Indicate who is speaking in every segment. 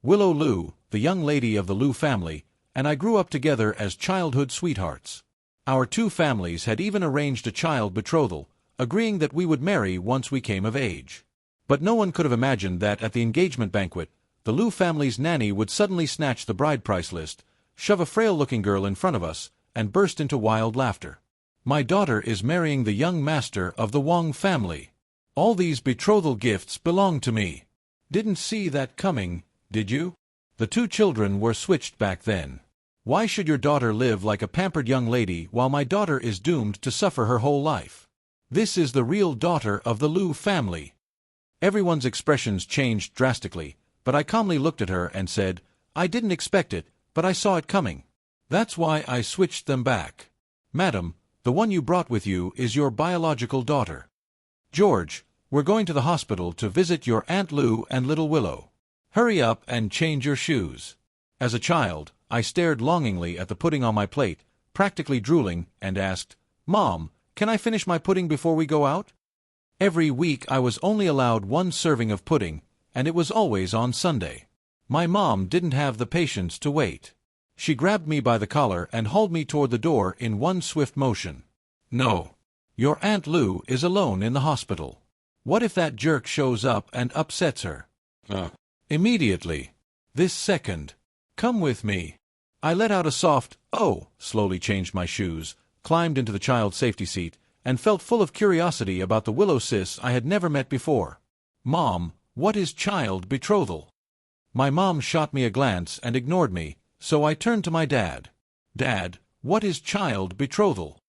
Speaker 1: Willow Liu, the young lady of the Liu family, and I grew up together as childhood sweethearts. Our two families had even arranged a child betrothal, agreeing that we would marry once we came of age. But no one could have imagined that at the engagement banquet, the Liu family's nanny would suddenly snatch the bride price list, shove a frail-looking girl in front of us, and burst into wild laughter. My daughter is marrying the young master of the Wang family. All these betrothal gifts belong to me. Didn't see that coming, did you? The two children were switched back then. Why should your daughter live like a pampered young lady while my daughter is doomed to suffer her whole life? This is the real daughter of the Liu family. Everyone's expressions changed drastically, but I calmly looked at her and said, I didn't expect it, but I saw it coming. That's why I switched them back. Madam, the one you brought with you is your biological daughter. George, we're going to the hospital to visit your Aunt Liu and little Willow. Hurry up and change your shoes. As a child, I stared longingly at the pudding on my plate, practically drooling, and asked, Mom, can I finish my pudding before we go out? Every week I was only allowed one serving of pudding, and it was always on Sunday. My mom didn't have the patience to wait. She grabbed me by the collar and hauled me toward the door in one swift motion. No. Your Aunt Liu is alone in the hospital. What if that jerk shows up and upsets her? Immediately. This second. Come with me. I let out a soft, oh, slowly changed my shoes, climbed into the child's safety seat, and felt full of curiosity about the Willow sis I had never met before. Mom, what is child betrothal? My mom shot me a glance and ignored me, so I turned to my dad. Dad, what is child betrothal?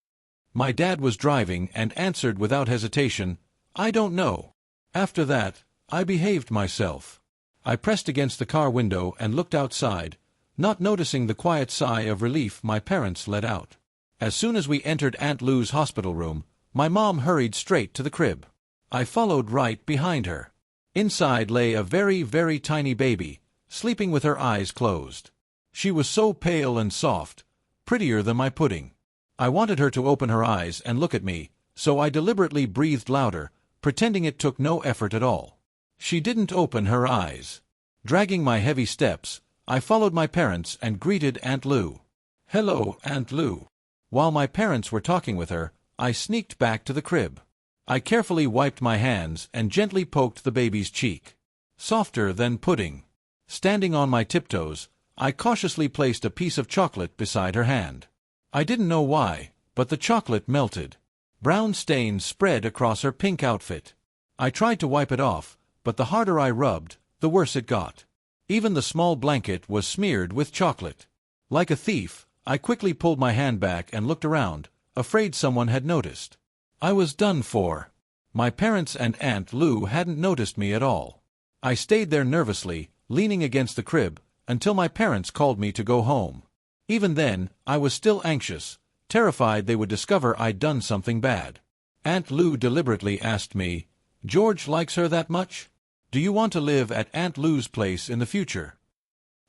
Speaker 1: My dad was driving and answered without hesitation, I don't know. After that, I behaved myself. I pressed against the car window and looked outside, not noticing the quiet sigh of relief my parents let out. As soon as we entered Aunt Liu's hospital room, my mom hurried straight to the crib. I followed right behind her. Inside lay a very, very tiny baby, sleeping with her eyes closed. She was so pale and soft, prettier than my pudding. I wanted her to open her eyes and look at me, so I deliberately breathed louder, pretending it took no effort at all. She didn't open her eyes. Dragging my heavy steps, I followed my parents and greeted Aunt Liu. Hello, Aunt Liu. While my parents were talking with her, I sneaked back to the crib. I carefully wiped my hands and gently poked the baby's cheek. Softer than pudding. Standing on my tiptoes, I cautiously placed a piece of chocolate beside her hand. I didn't know why, but the chocolate melted. Brown stains spread across her pink outfit. I tried to wipe it off, but the harder I rubbed, the worse it got. Even the small blanket was smeared with chocolate. Like a thief, I quickly pulled my hand back and looked around, afraid someone had noticed. I was done for. My parents and Aunt Liu hadn't noticed me at all. I stayed there nervously, leaning against the crib, until my parents called me to go home. Even then, I was still anxious, terrified they would discover I'd done something bad. Aunt Liu deliberately asked me, George likes her that much? Do you want to live at Aunt Liu's place in the future?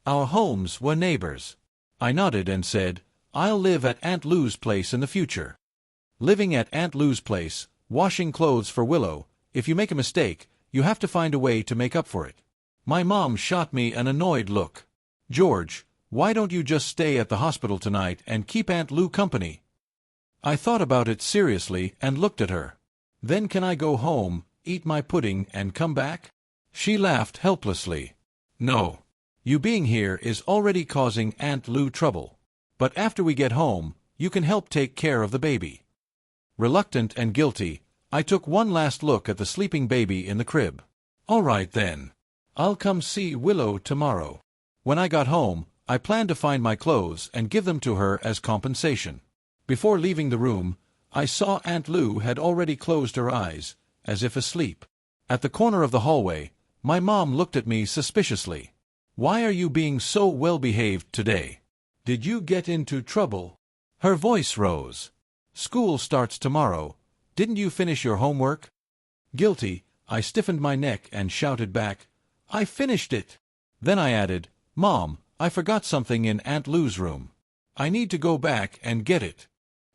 Speaker 1: Our homes were neighbors. I nodded and said, I'll live at Aunt Liu's place in the future. Living at Aunt Liu's place, washing clothes for Willow, if you make a mistake, you have to find a way to make up for it. My mom shot me an annoyed look. George, why don't you just stay at the hospital tonight and keep Aunt Liu company? I thought about it seriously and looked at her. Then can I go home, eat my pudding and come back? She laughed helplessly. No. You being here is already causing Aunt Liu trouble. But after we get home, you can help take care of the baby. Reluctant and guilty, I took one last look at the sleeping baby in the crib. All right then. I'll come see Willow tomorrow. When I got home, I planned to find my clothes and give them to her as compensation. Before leaving the room, I saw Aunt Liu had already closed her eyes, as if asleep. At the corner of the hallway, my mom looked at me suspiciously. Why are you being so well-behaved today? Did you get into trouble? Her voice rose. School starts tomorrow. Didn't you finish your homework? Guilty, I stiffened my neck and shouted back, I finished it. Then I added, Mom, I forgot something in Aunt Liu's room. I need to go back and get it.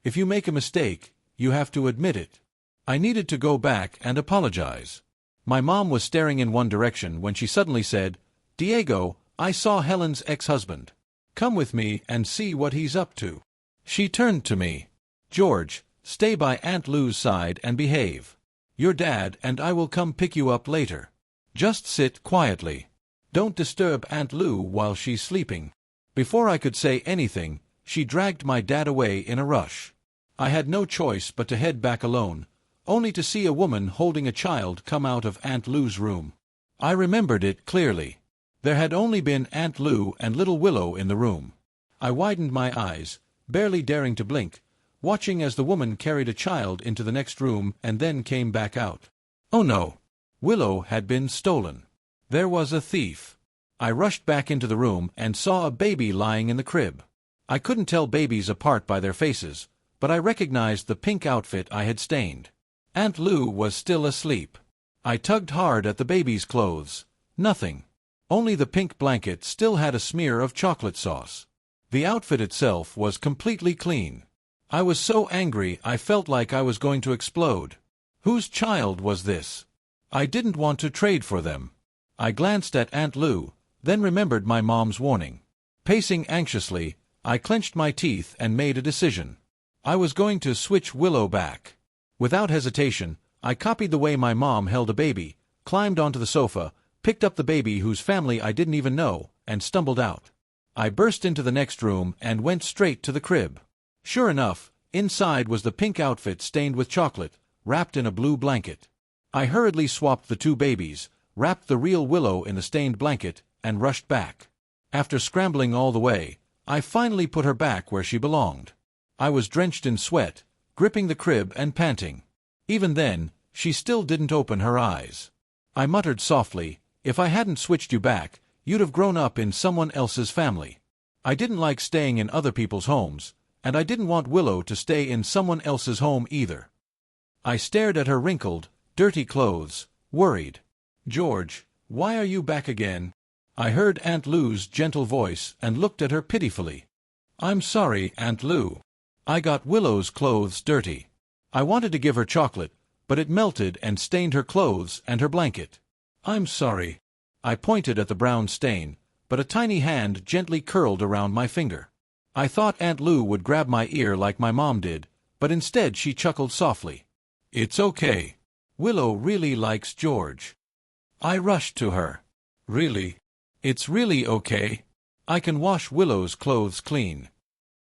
Speaker 1: If you make a mistake, you have to admit it. I needed to go back and apologize. My mom was staring in one direction when she suddenly said, Diego, I saw Helen's ex-husband. Come with me and see what he's up to. She turned to me. George, stay by Aunt Lou's side and behave. Your dad and I will come pick you up later. Just sit quietly. Don't disturb Aunt Lou while she's sleeping. Before I could say anything, she dragged my dad away in a rush. I had no choice but to head back alone, only to see a woman holding a child come out of Aunt Lou's room. I remembered it clearly. There had only been Aunt Lou and little Willow in the room. I widened my eyes, barely daring to blink, watching as the woman carried a child into the next room and then came back out. Oh no! Willow had been stolen. There was a thief. I rushed back into the room and saw a baby lying in the crib. I couldn't tell babies apart by their faces, but I recognized the pink outfit I had stained. Aunt Lou was still asleep. I tugged hard at the baby's clothes. Nothing. Only the pink blanket still had a smear of chocolate sauce. The outfit itself was completely clean. I was so angry I felt like I was going to explode. Whose child was this? I didn't want to trade for them. I glanced at Aunt Lou, then remembered my mom's warning. Pacing anxiously, I clenched my teeth and made a decision. I was going to switch Willow back. Without hesitation, I copied the way my mom held a baby, climbed onto the sofa, picked up the baby whose family I didn't even know, and stumbled out. I burst into the next room and went straight to the crib. Sure enough, inside was the pink outfit stained with chocolate, wrapped in a blue blanket. I hurriedly swapped the two babies, wrapped the real Willow in the stained blanket, and rushed back. After scrambling all the way, I finally put her back where she belonged. I was drenched in sweat, gripping the crib and panting. Even then, she still didn't open her eyes. I muttered softly, "If I hadn't switched you back, you'd have grown up in someone else's family." I didn't like staying in other people's homes, and I didn't want Willow to stay in someone else's home either. I stared at her wrinkled, dirty clothes, worried. "George, why are you back again?" I heard Aunt Lou's gentle voice and looked at her pitifully. "I'm sorry, Aunt Lou. I got Willow's clothes dirty. I wanted to give her chocolate, but it melted and stained her clothes and her blanket. I'm sorry." I pointed at the brown stain, but a tiny hand gently curled around my finger. I thought Aunt Lou would grab my ear like my mom did, but instead she chuckled softly. "It's okay. Willow really likes George." I rushed to her. "Really? It's really okay. I can wash Willow's clothes clean."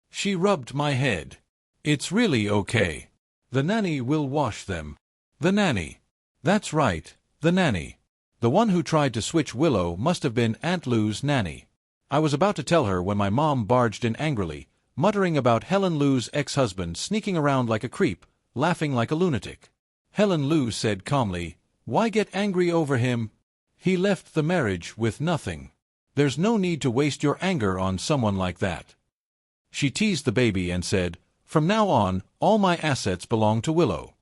Speaker 1: She rubbed my head. "It's really okay. The nanny will wash them." The nanny. That's right, the nanny. The one who tried to switch Willow must have been Aunt Lou's nanny. I was about to tell her when my mom barged in angrily, muttering about Helen Lou's ex-husband sneaking around like a creep, laughing like a lunatic. Helen Lou said calmly, "Why get angry over him? He left the marriage with nothing. There's no need to waste your anger on someone like that." She teased the baby and said, "From now on, all my assets belong to Willow."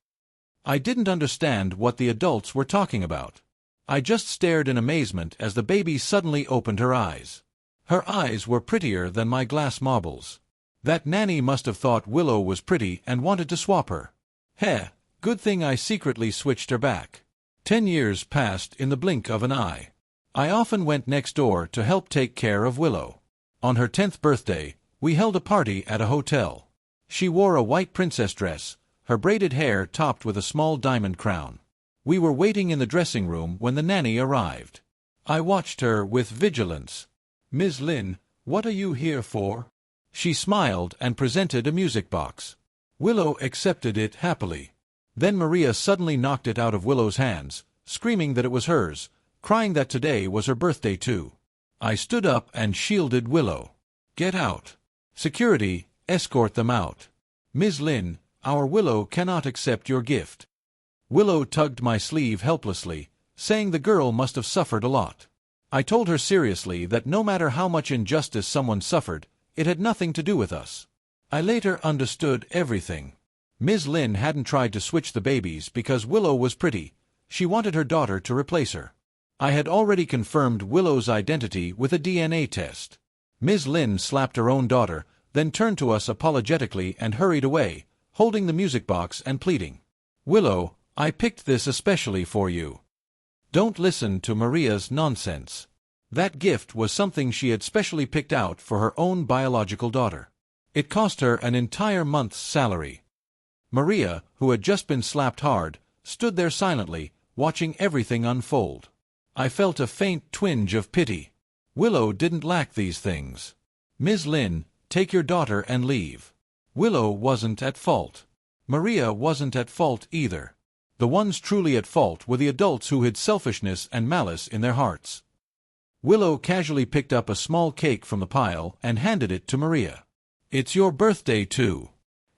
Speaker 1: I didn't understand what the adults were talking about. I just stared in amazement as the baby suddenly opened her eyes. Her eyes were prettier than my glass marbles. That nanny must have thought Willow was pretty and wanted to swap her. Heh, good thing I secretly switched her back. 10 years passed in the blink of an eye. I often went next door to help take care of Willow. On her 10th birthday, we held a party at a hotel. She wore a white princess dress, her braided hair topped with a small diamond crown. We were waiting in the dressing room when the nanny arrived. I watched her with vigilance. "Ms. Lin, what are you here for?" She smiled and presented a music box. Willow accepted it happily. Then Maria suddenly knocked it out of Willow's hands, screaming that it was hers, crying that today was her birthday too. I stood up and shielded Willow. "Get out. Security, escort them out. Ms. Lin, our Willow cannot accept your gift." Willow tugged my sleeve helplessly, saying the girl must have suffered a lot. I told her seriously that no matter how much injustice someone suffered, it had nothing to do with us. I later understood everything. Ms. Lin hadn't tried to switch the babies because Willow was pretty. She wanted her daughter to replace her. I had already confirmed Willow's identity with a DNA test. Ms. Lin slapped her own daughter, then turned to us apologetically and hurried away, holding the music box and pleading. "Willow, I picked this especially for you. Don't listen to Maria's nonsense. That gift was something she had specially picked out for her own biological daughter. It cost her an entire month's salary. Maria, who had just been slapped hard, stood there silently, watching everything unfold. I felt a faint twinge of pity. Willow didn't lack these things. "Ms. Lin, take your daughter and leave." Willow wasn't at fault. Maria wasn't at fault either. The ones truly at fault were the adults who hid selfishness and malice in their hearts. Willow casually picked up a small cake from the pile and handed it to Maria. "It's your birthday too.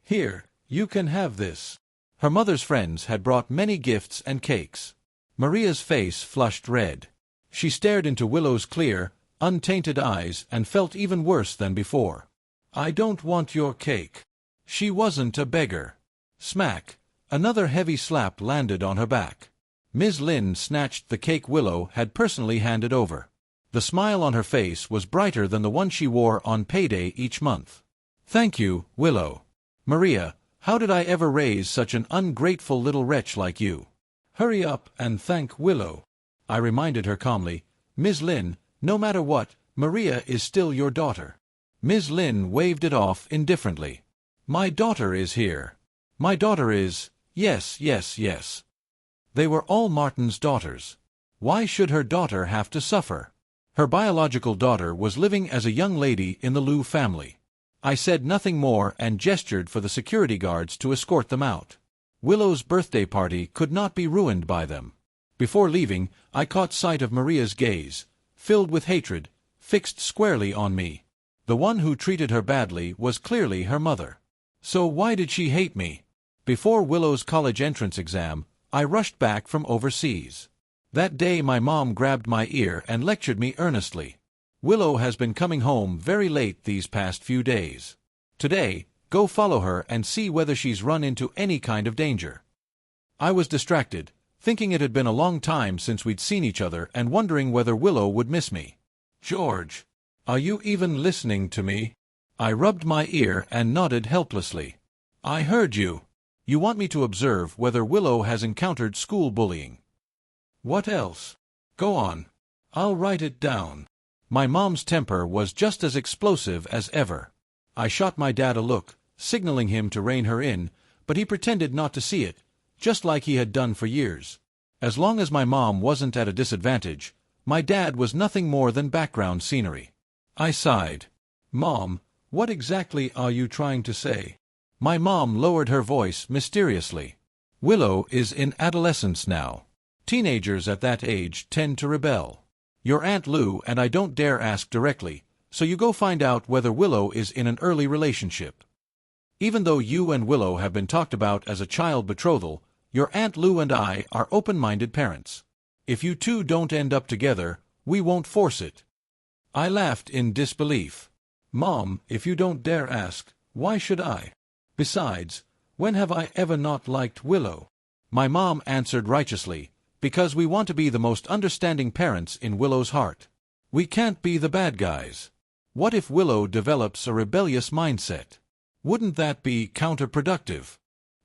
Speaker 1: Here, you can have this." Her mother's friends had brought many gifts and cakes. Maria's face flushed red. She stared into Willow's clear, untainted eyes and felt even worse than before. "I don't want your cake." She wasn't a beggar. Smack! Another heavy slap landed on her back. Ms. Lin snatched the cake Willow had personally handed over. The smile on her face was brighter than the one she wore on payday each month. "Thank you, Willow." "Maria, how did I ever raise such an ungrateful little wretch like you?" "Hurry up and thank Willow," I reminded her calmly. "Ms. Lin, no matter what, Maria is still your daughter." Ms. Lin waved it off indifferently. "My daughter is here. My daughter is... yes, yes, yes." They were all Martin's daughters. Why should her daughter have to suffer? Her biological daughter was living as a young lady in the Liu family. I said nothing more and gestured for the security guards to escort them out. Willow's birthday party could not be ruined by them. Before leaving, I caught sight of Maria's gaze, filled with hatred, fixed squarely on me. The one who treated her badly was clearly her mother. So why did she hate me? Before Willow's college entrance exam, I rushed back from overseas. That day my mom grabbed my ear and lectured me earnestly. "Willow has been coming home very late these past few days. Today, go follow her and see whether she's run into any kind of danger." I was distracted, thinking it had been a long time since we'd seen each other and wondering whether Willow would miss me. "George, are you even listening to me?" I rubbed my ear and nodded helplessly. "I heard you. You want me to observe whether Willow has encountered school bullying. What else? Go on. I'll write it down." My mom's temper was just as explosive as ever. I shot my dad a look, signaling him to rein her in, but he pretended not to see it, just like he had done for years. As long as my mom wasn't at a disadvantage, my dad was nothing more than background scenery. I sighed. "Mom, what exactly are you trying to say?" My mom lowered her voice mysteriously. "Willow is in adolescence now. Teenagers at that age tend to rebel. Your Aunt Lou and I don't dare ask directly, so you go find out whether Willow is in an early relationship. Even though you and Willow have been talked about as a child betrothal, your Aunt Lou and I are open-minded parents. If you two don't end up together, we won't force it." I laughed in disbelief. "Mom, if you don't dare ask, why should I? Besides, when have I ever not liked Willow?" My mom answered righteously, "Because we want to be the most understanding parents in Willow's heart. We can't be the bad guys. What if Willow develops a rebellious mindset? Wouldn't that be counterproductive?"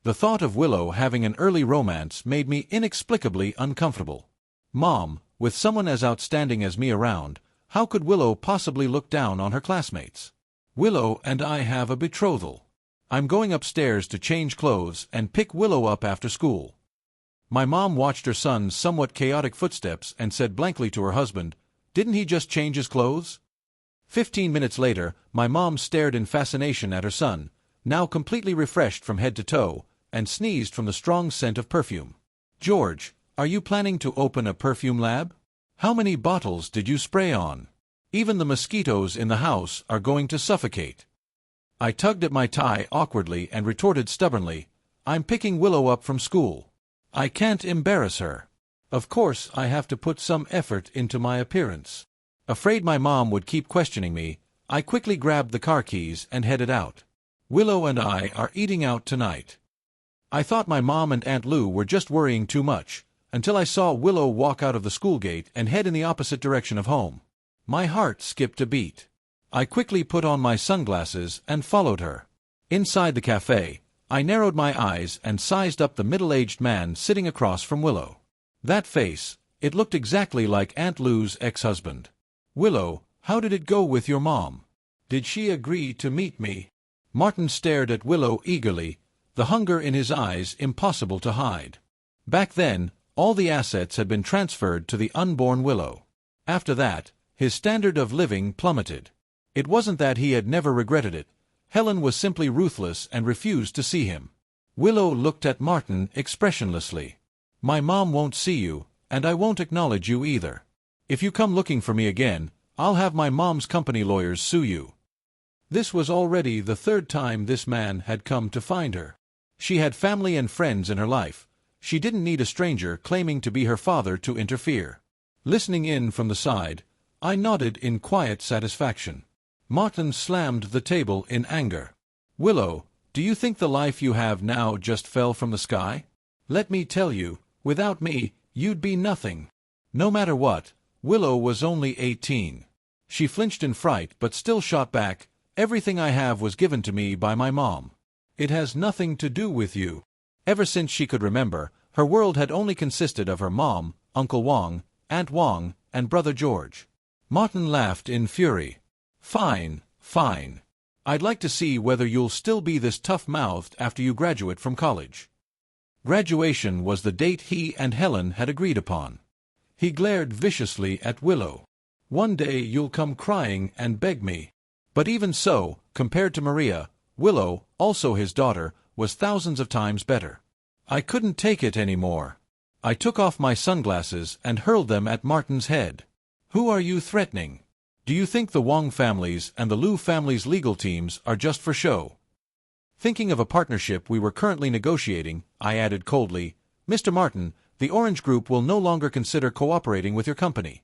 Speaker 1: The thought of Willow having an early romance made me inexplicably uncomfortable. "Mom, with someone as outstanding as me around, how could Willow possibly look down on her classmates? Willow and I have a betrothal. I'm going upstairs to change clothes and pick Willow up after school." My mom watched her son's somewhat chaotic footsteps and said blankly to her husband, "Didn't he just change his clothes?" 15 minutes later, my mom stared in fascination at her son, now completely refreshed from head to toe, and sneezed from the strong scent of perfume. "George, are you planning to open a perfume lab? How many bottles did you spray on? Even the mosquitoes in the house are going to suffocate." I tugged at my tie awkwardly and retorted stubbornly, "I'm picking Willow up from school. I can't embarrass her. Of course I have to put some effort into my appearance." Afraid my mom would keep questioning me, I quickly grabbed the car keys and headed out. "Willow and I are eating out tonight." I thought my mom and Aunt Lou were just worrying too much, until I saw Willow walk out of the school gate and head in the opposite direction of home. My heart skipped a beat. I quickly put on my sunglasses and followed her. Inside the cafe, I narrowed my eyes and sized up the middle-aged man sitting across from Willow. That face, it looked exactly like Aunt Lou's ex-husband. Willow, how did it go with your mom? Did she agree to meet me? Martin stared at Willow eagerly, the hunger in his eyes impossible to hide. Back then, all the assets had been transferred to the unborn Willow. After that, his standard of living plummeted. It wasn't that he had never regretted it. Helen was simply ruthless and refused to see him. Willow looked at Martin expressionlessly. My mom won't see you, and I won't acknowledge you either. If you come looking for me again, I'll have my mom's company lawyers sue you. This was already the third time this man had come to find her. She had family and friends in her life. She didn't need a stranger claiming to be her father to interfere. Listening in from the side, I nodded in quiet satisfaction. Martin slammed the table in anger. Willow, do you think the life you have now just fell from the sky? Let me tell you, without me, you'd be nothing. No matter what, Willow was only 18. She flinched in fright but still shot back, everything I have was given to me by my mom. It has nothing to do with you. Ever since she could remember, her world had only consisted of her mom, Uncle Wong, Aunt Wong, and Brother George. Martin laughed in fury. Fine, fine. I'd like to see whether you'll still be this tough-mouthed after you graduate from college. Graduation was the date he and Helen had agreed upon. He glared viciously at Willow. One day you'll come crying and beg me. But even so, compared to Maria, Willow, also his daughter, was thousands of times better. I couldn't take it anymore. I took off my sunglasses and hurled them at Martin's head. Who are you threatening? Do you think the Wong families and the Liu family's legal teams are just for show? Thinking of a partnership we were currently negotiating, I added coldly, Mr. Martin, the Orange Group will no longer consider cooperating with your company.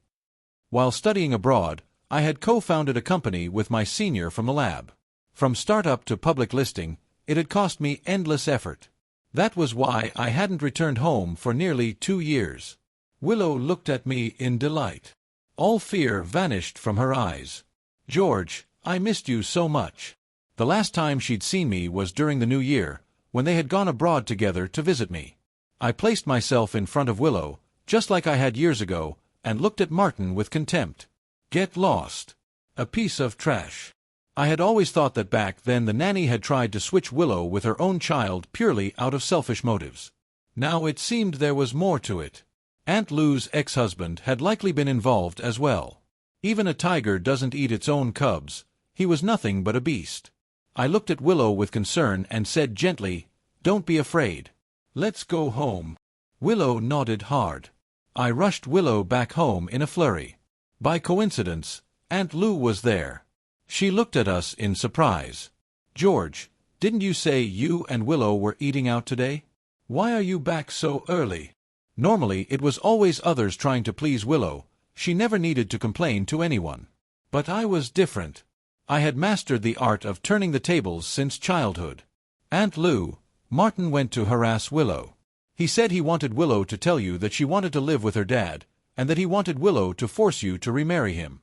Speaker 1: While studying abroad, I had co-founded a company with my senior from the lab. From startup to public listing, it had cost me endless effort. That was why I hadn't returned home for nearly 2 years. Willow looked at me in delight. All fear vanished from her eyes. George, I missed you so much. The last time she'd seen me was during the New Year, when they had gone abroad together to visit me. I placed myself in front of Willow, just like I had years ago, and looked at Martin with contempt. Get lost. A piece of trash. I had always thought that back then the nanny had tried to switch Willow with her own child purely out of selfish motives. Now it seemed there was more to it. Aunt Lou's ex-husband had likely been involved as well. Even a tiger doesn't eat its own cubs. He was nothing but a beast. I looked at Willow with concern and said gently, Don't be afraid. Let's go home. Willow nodded hard. I rushed Willow back home in a flurry. By coincidence, Aunt Lou was there. She looked at us in surprise. George, didn't you say you and Willow were eating out today? Why are you back so early? Normally it was always others trying to please Willow. She never needed to complain to anyone. But I was different. I had mastered the art of turning the tables since childhood. Aunt Lou, Martin went to harass Willow. He said he wanted Willow to tell you that she wanted to live with her dad, and that he wanted Willow to force you to remarry him.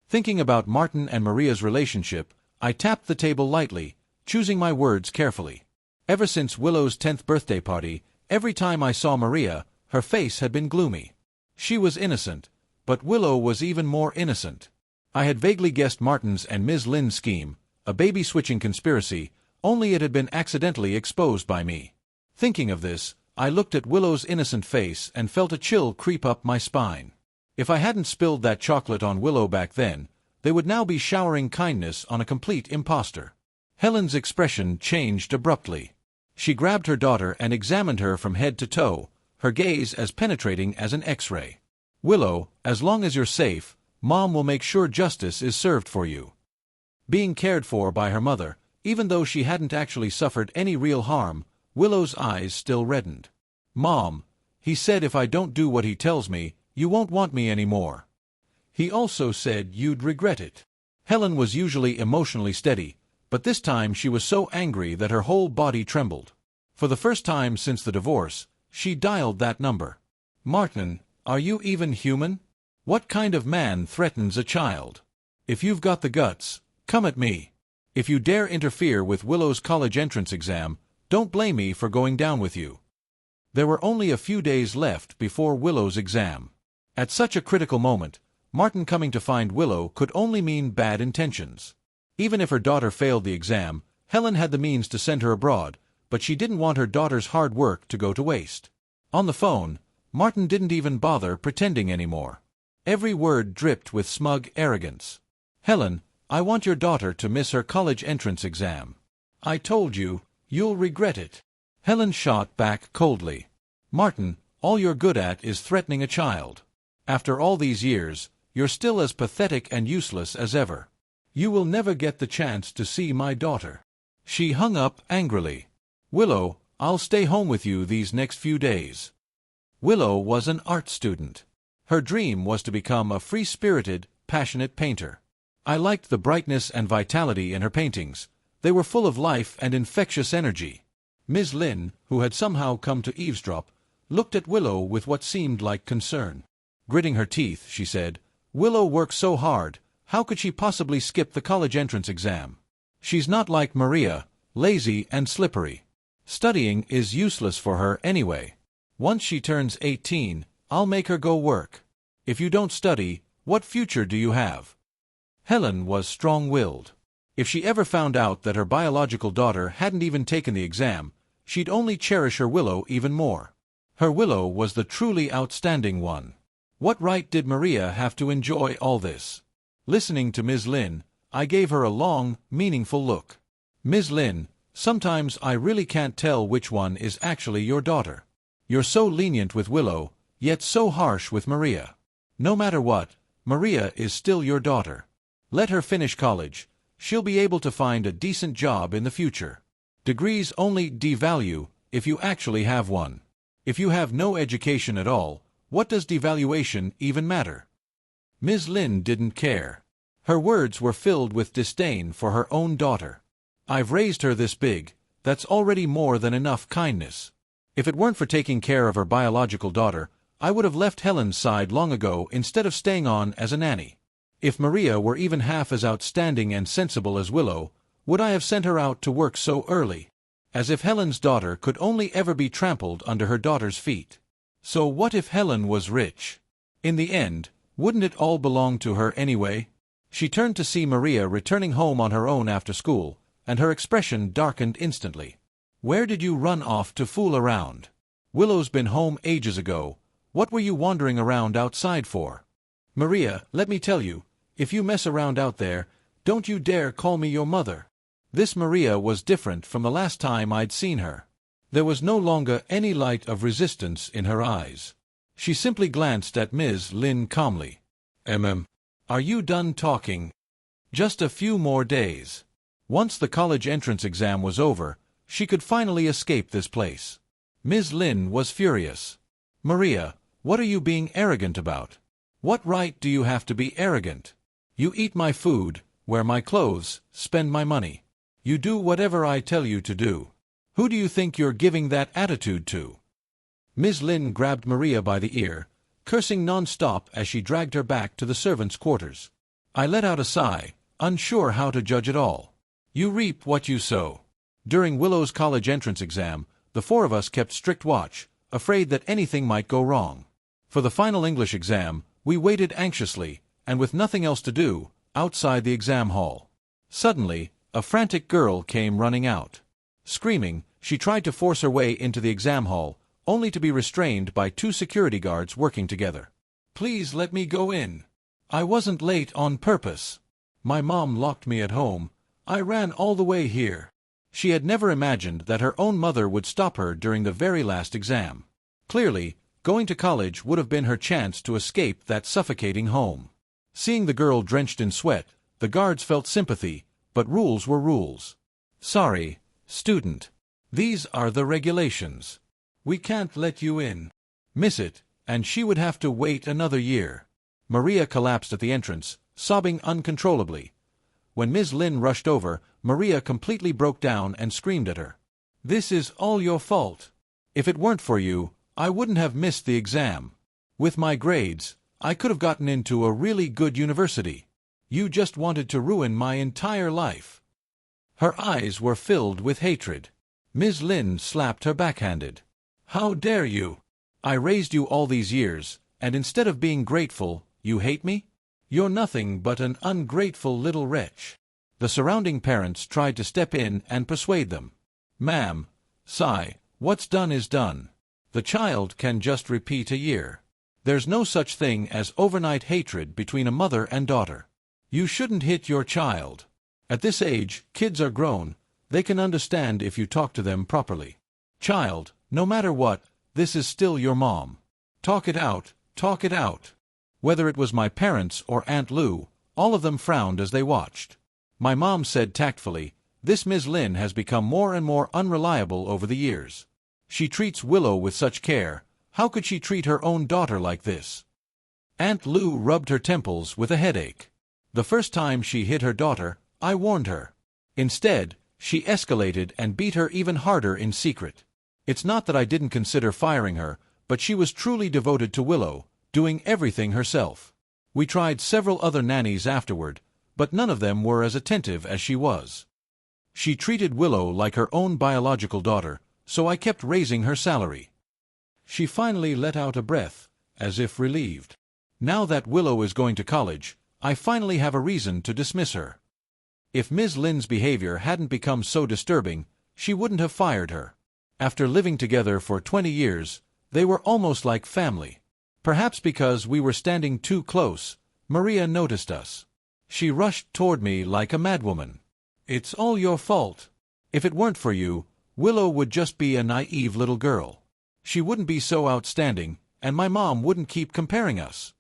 Speaker 1: Thinking about Martin and Maria's relationship, I tapped the table lightly, choosing my words carefully. Ever since Willow's 10th birthday party, every time I saw Maria, her face had been gloomy. She was innocent, but Willow was even more innocent. I had vaguely guessed Martin's and Ms. Lin's scheme, a baby-switching conspiracy, only it had been accidentally exposed by me. Thinking of this, I looked at Willow's innocent face and felt a chill creep up my spine. If I hadn't spilled that chocolate on Willow back then, they would now be showering kindness on a complete imposter. Helen's expression changed abruptly. She grabbed her daughter and examined her from head to toe, her gaze as penetrating as an X-ray. Willow, as long as you're safe, Mom will make sure justice is served for you. Being cared for by her mother, even though she hadn't actually suffered any real harm, Willow's eyes still reddened. Mom, he said if I don't do what he tells me, you won't want me anymore. He also said you'd regret it. Helen was usually emotionally steady, but this time she was so angry that her whole body trembled. For the first time since the divorce, she dialed that number. Martin, are you even human? What kind of man threatens a child? If you've got the guts, come at me. If you dare interfere with Willow's college entrance exam, don't blame me for going down with you. There were only a few days left before Willow's exam. At such a critical moment, Martin coming to find Willow could only mean bad intentions. Even if her daughter failed the exam, Helen had the means to send her abroad, but she didn't want her daughter's hard work to go to waste. On the phone, Martin didn't even bother pretending anymore. Every word dripped with smug arrogance. "Helen, I want your daughter to miss her college entrance exam. I told you, you'll regret it." Helen shot back coldly. "Martin, all you're good at is threatening a child. After all these years, you're still as pathetic and useless as ever. You will never get the chance to see my daughter." She hung up angrily. "Willow, I'll stay home with you these next few days." Willow was an art student. Her dream was to become a free-spirited, passionate painter. I liked the brightness and vitality in her paintings. They were full of life and infectious energy. Ms. Lin, who had somehow come to eavesdrop, looked at Willow with what seemed like concern. Gritting her teeth, she said, "Willow works so hard, how could she possibly skip the college entrance exam? She's not like Maria, lazy and slippery. Studying is useless for her anyway. Once she turns 18, I'll make her go work. If you don't study, what future do you have?" Helen was strong-willed. If she ever found out that her biological daughter hadn't even taken the exam, she'd only cherish her Willow even more. Her Willow was the truly outstanding one. What right did Maria have to enjoy all this? Listening to Ms. Lin, I gave her a long, meaningful look. "Ms. Lin, sometimes I really can't tell which one is actually your daughter. You're so lenient with Willow, yet so harsh with Maria. No matter what, Maria is still your daughter. Let her finish college. She'll be able to find a decent job in the future. Degrees only devalue if you actually have one. If you have no education at all, what does devaluation even matter?" Ms. Lin didn't care. Her words were filled with disdain for her own daughter. "I've raised her this big, that's already more than enough kindness. If it weren't for taking care of her biological daughter, I would have left Helen's side long ago instead of staying on as a nanny. If Maria were even half as outstanding and sensible as Willow, would I have sent her out to work so early? As if Helen's daughter could only ever be trampled under her daughter's feet. So what if Helen was rich? In the end, wouldn't it all belong to her anyway?" She turned to see Maria returning home on her own after school, and her expression darkened instantly. "Where did you run off to fool around? Willow's been home ages ago. What were you wandering around outside for? Maria, let me tell you, if you mess around out there, don't you dare call me your mother." This Maria was different from the last time I'd seen her. There was no longer any light of resistance in her eyes. She simply glanced at Ms. Lin calmly. Are you done talking?" Just a few more days. Once the college entrance exam was over, she could finally escape this place. Ms. Lin was furious. "Maria, what are you being arrogant about? What right do you have to be arrogant? You eat my food, wear my clothes, spend my money. You do whatever I tell you to do. Who do you think you're giving that attitude to?" Ms. Lin grabbed Maria by the ear, cursing non-stop as she dragged her back to the servants' quarters. I let out a sigh, unsure how to judge it all. You reap what you sow. During Willow's college entrance exam, the four of us kept strict watch, afraid that anything might go wrong. For the final English exam, we waited anxiously, and with nothing else to do, outside the exam hall. Suddenly, a frantic girl came running out. Screaming, she tried to force her way into the exam hall, only to be restrained by two security guards working together. "Please let me go in. I wasn't late on purpose. My mom locked me at home. I ran all the way here." She had never imagined that her own mother would stop her during the very last exam. Clearly, going to college would have been her chance to escape that suffocating home. Seeing the girl drenched in sweat, the guards felt sympathy, but rules were rules. "Sorry, student. These are the regulations. We can't let you in." Miss it, and she would have to wait another year. Maria collapsed at the entrance, sobbing uncontrollably. When Ms. Lin rushed over, Maria completely broke down and screamed at her. "This is all your fault. If it weren't for you, I wouldn't have missed the exam. With my grades, I could have gotten into a really good university. You just wanted to ruin my entire life." Her eyes were filled with hatred. Ms. Lin slapped her backhanded. "How dare you? I raised you all these years, and instead of being grateful, you hate me? You're nothing but an ungrateful little wretch." The surrounding parents tried to step in and persuade them. "Ma'am, sigh, what's done is done. The child can just repeat a year. There's no such thing as overnight hatred between a mother and daughter. You shouldn't hit your child. At this age, kids are grown. They can understand if you talk to them properly. Child, no matter what, this is still your mom. Talk it out, talk it out." Whether it was my parents or Aunt Lou, all of them frowned as they watched. My mom said tactfully, "This Ms. Lin has become more and more unreliable over the years. She treats Willow with such care. How could she treat her own daughter like this?" Aunt Lou rubbed her temples with a headache. "The first time she hit her daughter, I warned her. Instead, she escalated and beat her even harder in secret. It's not that I didn't consider firing her, but she was truly devoted to Willow, doing everything herself. We tried several other nannies afterward, but none of them were as attentive as she was. She treated Willow like her own biological daughter, so I kept raising her salary." She finally let out a breath, as if relieved. "Now that Willow is going to college, I finally have a reason to dismiss her. If Ms. Lin's behavior hadn't become so disturbing, she wouldn't have fired her. After living together for 20 years, they were almost like family. Perhaps because we were standing too close, Maria noticed us. She rushed toward me like a madwoman. 'It's all your fault. If it weren't for you, Willow would just be a naive little girl. She wouldn't be so outstanding, and my mom wouldn't keep comparing us.'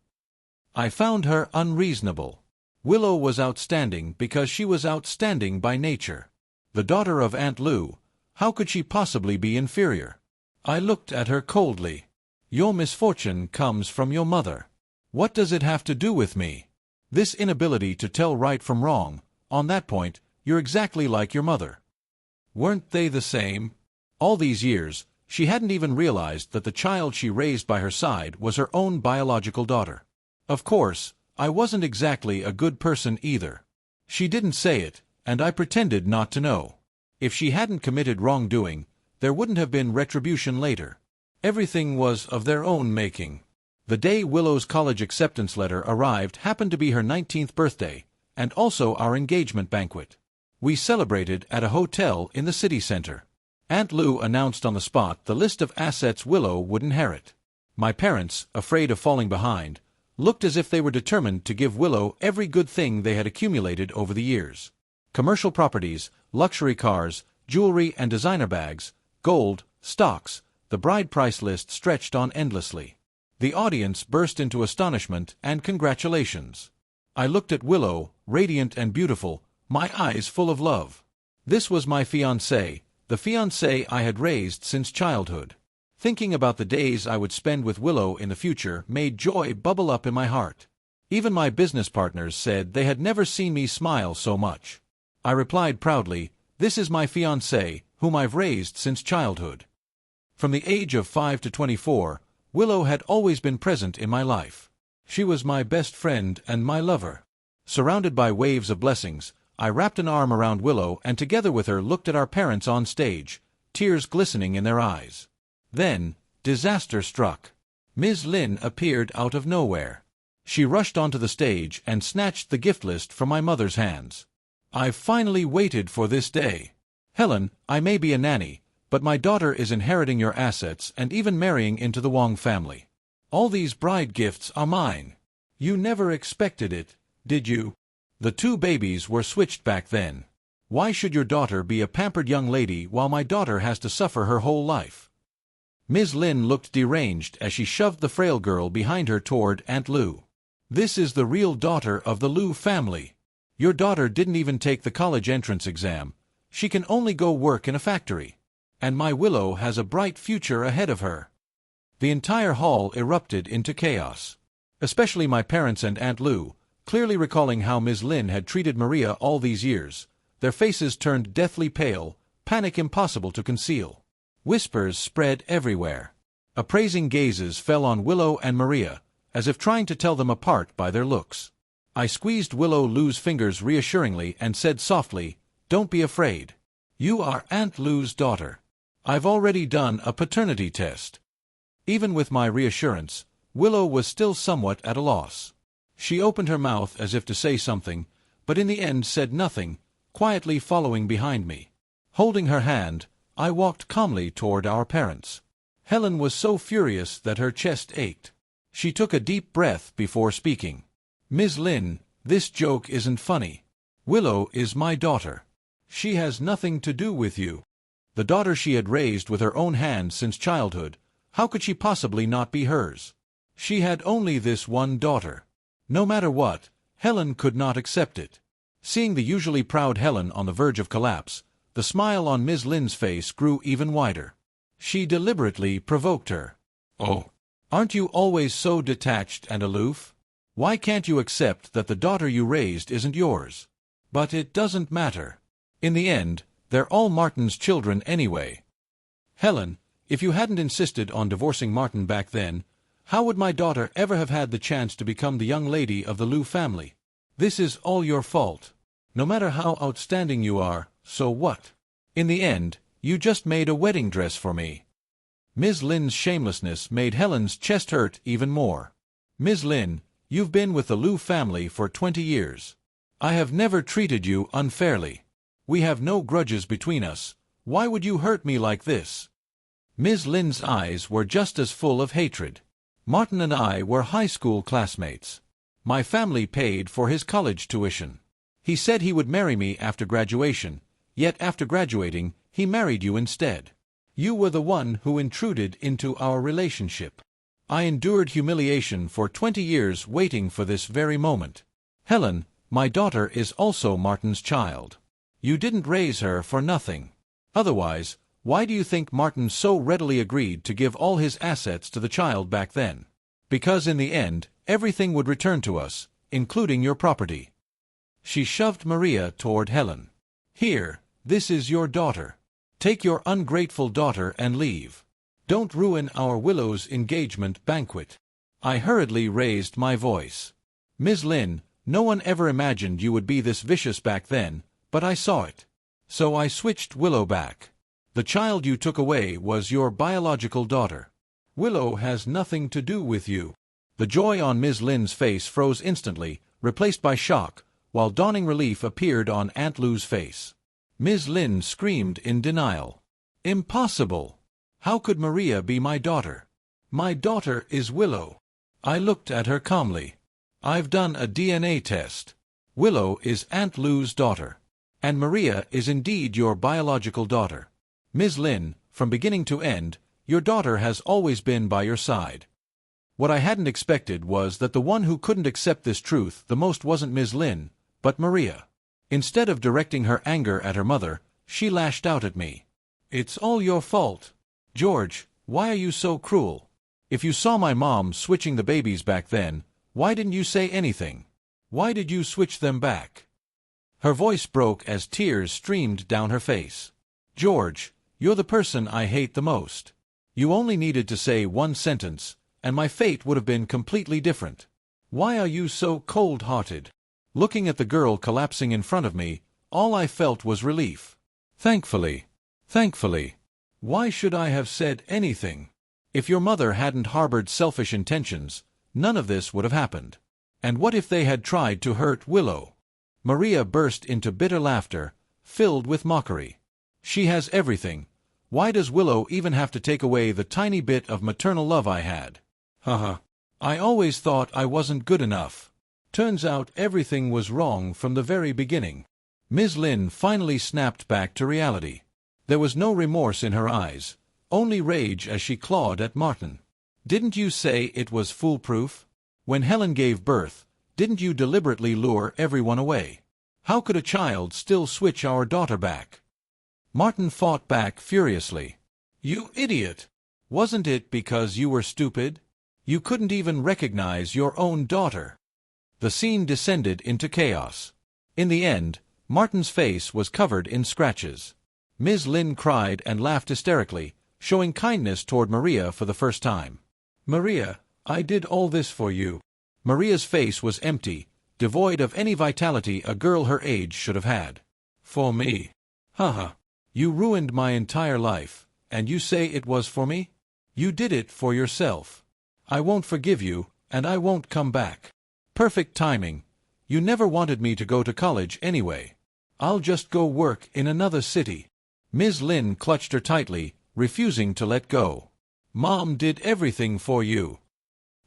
Speaker 1: I found her unreasonable. Willow was outstanding because she was outstanding by nature. The daughter of Aunt Lou, how could she possibly be inferior? I looked at her coldly. 'Your misfortune comes from your mother. What does it have to do with me? This inability to tell right from wrong, on that point, you're exactly like your mother.' Weren't they the same? All these years, she hadn't even realized that the child she raised by her side was her own biological daughter. Of course, I wasn't exactly a good person either. She didn't say it, and I pretended not to know. If she hadn't committed wrongdoing, there wouldn't have been retribution later. Everything was of their own making. The day Willow's college acceptance letter arrived happened to be her 19th birthday, and also our engagement banquet. We celebrated at a hotel in the city center. Aunt Lou announced on the spot the list of assets Willow would inherit. My parents, afraid of falling behind, looked as if they were determined to give Willow every good thing they had accumulated over the years. Commercial properties, luxury cars, jewelry and designer bags, gold, stocks, the bride price list stretched on endlessly. The audience burst into astonishment and congratulations. I looked at Willow, radiant and beautiful, my eyes full of love. This was my fiancée, the fiancée I had raised since childhood. Thinking about the days I would spend with Willow in the future made joy bubble up in my heart. Even my business partners said they had never seen me smile so much. I replied proudly, "This is my fiancée, whom I've raised since childhood." From the age of 5 to 24, Willow had always been present in my life. She was my best friend and my lover. Surrounded by waves of blessings, I wrapped an arm around Willow and together with her looked at our parents on stage, tears glistening in their eyes. Then, disaster struck. Ms. Lin appeared out of nowhere. She rushed onto the stage and snatched the gift list from my mother's hands. "I've finally waited for this day. Helen, I may be a nanny, but my daughter is inheriting your assets and even marrying into the Wong family. All these bride gifts are mine. You never expected it, did you?" The two babies were switched back then. Why should your daughter be a pampered young lady while my daughter has to suffer her whole life? Ms. Lin looked deranged as she shoved the frail girl behind her toward Aunt Lou. "This is the real daughter of the Liu family. Your daughter didn't even take the college entrance exam. She can only go work in a factory. And my Willow has a bright future ahead of her." The entire hall erupted into chaos. Especially my parents and Aunt Lou, clearly recalling how Ms. Lin had treated Maria all these years. Their faces turned deathly pale, panic impossible to conceal. Whispers spread everywhere. Appraising gazes fell on Willow and Maria, as if trying to tell them apart by their looks. I squeezed Willow Liu's fingers reassuringly and said softly, "Don't be afraid. You are Aunt Lou's daughter. I've already done a paternity test." Even with my reassurance, Willow was still somewhat at a loss. She opened her mouth as if to say something, but in the end said nothing, quietly following behind me. Holding her hand, I walked calmly toward our parents. Helen was so furious that her chest ached. She took a deep breath before speaking. "Ms. Lin, this joke isn't funny. Willow is my daughter. She has nothing to do with you." The daughter she had raised with her own hands since childhood, how could she possibly not be hers? She had only this one daughter. No matter what, Helen could not accept it. Seeing the usually proud Helen on the verge of collapse, the smile on Ms. Lin's face grew even wider. She deliberately provoked her. "Oh, aren't you always so detached and aloof? Why can't you accept that the daughter you raised isn't yours? But it doesn't matter. In the end, they're all Martin's children anyway. Helen, if you hadn't insisted on divorcing Martin back then, how would my daughter ever have had the chance to become the young lady of the Liu family? This is all your fault. No matter how outstanding you are, so what? In the end, you just made a wedding dress for me." Ms. Lin's shamelessness made Helen's chest hurt even more. "Ms. Lin, you've been with the Liu family for 20 years. I have never treated you unfairly. We have no grudges between us. Why would you hurt me like this?" Ms. Lin's eyes were just as full of hatred. "Martin and I were high school classmates. My family paid for his college tuition. He said he would marry me after graduation, yet after graduating, he married you instead. You were the one who intruded into our relationship. I endured humiliation for 20 years waiting for this very moment. Helen, my daughter is also Martin's child. You didn't raise her for nothing. Otherwise, why do you think Martin so readily agreed to give all his assets to the child back then? Because in the end, everything would return to us, including your property." She shoved Maria toward Helen. "Here, this is your daughter. Take your ungrateful daughter and leave. Don't ruin our Willow's engagement banquet." I hurriedly raised my voice. "Ms. Lin, no one ever imagined you would be this vicious back then, but I saw it. So I switched Willow back. The child you took away was your biological daughter. Willow has nothing to do with you." The joy on Ms. Lin's face froze instantly, replaced by shock, while dawning relief appeared on Aunt Lu's face. Ms. Lin screamed in denial. "Impossible! How could Maria be my daughter? My daughter is Willow." I looked at her calmly. "I've done a DNA test. Willow is Aunt Lu's daughter. And Maria is indeed your biological daughter. Ms. Lin, from beginning to end, your daughter has always been by your side." What I hadn't expected was that the one who couldn't accept this truth the most wasn't Ms. Lin, but Maria. Instead of directing her anger at her mother, she lashed out at me. "It's all your fault. George, why are you so cruel? If you saw my mom switching the babies back then, why didn't you say anything? Why did you switch them back?" Her voice broke as tears streamed down her face. "George, you're the person I hate the most. You only needed to say one sentence, and my fate would have been completely different. Why are you so cold-hearted?" Looking at the girl collapsing in front of me, all I felt was relief. Thankfully. Why should I have said anything? If your mother hadn't harbored selfish intentions, none of this would have happened. And what if they had tried to hurt Willow? Maria burst into bitter laughter, filled with mockery. "She has everything. Why does Willow even have to take away the tiny bit of maternal love I had? Haha. I always thought I wasn't good enough. Turns out everything was wrong from the very beginning." Ms. Lin finally snapped back to reality. There was no remorse in her eyes, only rage as she clawed at Martin. "Didn't you say it was foolproof? When Helen gave birth, didn't you deliberately lure everyone away? How could a child still switch our daughter back?" Martin fought back furiously. "You idiot! Wasn't it because you were stupid? You couldn't even recognize your own daughter." The scene descended into chaos. In the end, Martin's face was covered in scratches. Ms. Lin cried and laughed hysterically, showing kindness toward Maria for the first time. "Maria, I did all this for you." Maria's face was empty, devoid of any vitality a girl her age should have had. "For me? Haha. You ruined my entire life, and you say it was for me? You did it for yourself. I won't forgive you, and I won't come back." Perfect timing. You never wanted me to go to college anyway. I'll just go work in another city." Ms. Lin clutched her tightly, refusing to let go. "Mom did everything for you."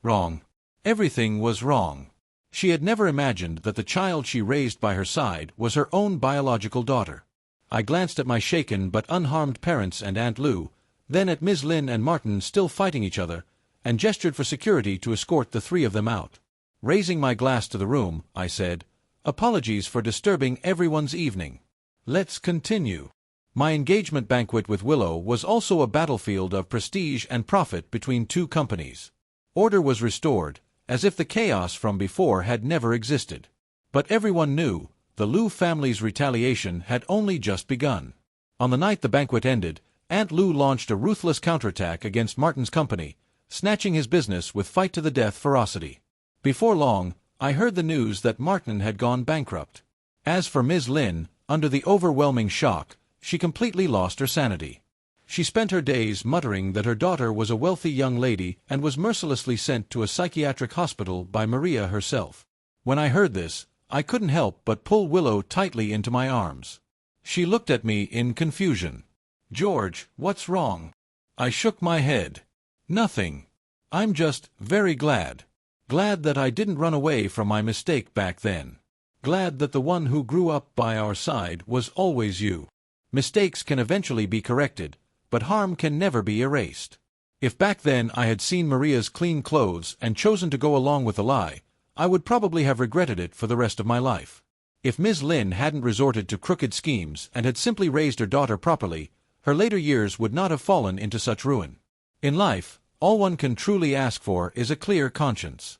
Speaker 1: Wrong. Everything was wrong. She had never imagined that the child she raised by her side was her own biological daughter. I glanced at my shaken but unharmed parents and Aunt Lou, then at Ms. Lin and Martin still fighting each other, and gestured for security to escort the three of them out. Raising my glass to the room, I said, "Apologies for disturbing everyone's evening. Let's continue." My engagement banquet with Willow was also a battlefield of prestige and profit between two companies. Order was restored, as if the chaos from before had never existed. But everyone knew, the Liu family's retaliation had only just begun. On the night the banquet ended, Aunt Lou launched a ruthless counterattack against Martin's company, snatching his business with fight-to-the-death ferocity. Before long, I heard the news that Martin had gone bankrupt. As for Ms. Lin, under the overwhelming shock, she completely lost her sanity. She spent her days muttering that her daughter was a wealthy young lady and was mercilessly sent to a psychiatric hospital by Maria herself. When I heard this, I couldn't help but pull Willow tightly into my arms. She looked at me in confusion. "George, what's wrong?" I shook my head. "Nothing. I'm just very glad. Glad that I didn't run away from my mistake back then. Glad that the one who grew up by our side was always you. Mistakes can eventually be corrected, but harm can never be erased. If back then I had seen Maria's clean clothes and chosen to go along with the lie, I would probably have regretted it for the rest of my life. If Ms. Lin hadn't resorted to crooked schemes and had simply raised her daughter properly, her later years would not have fallen into such ruin. In life, all one can truly ask for is a clear conscience.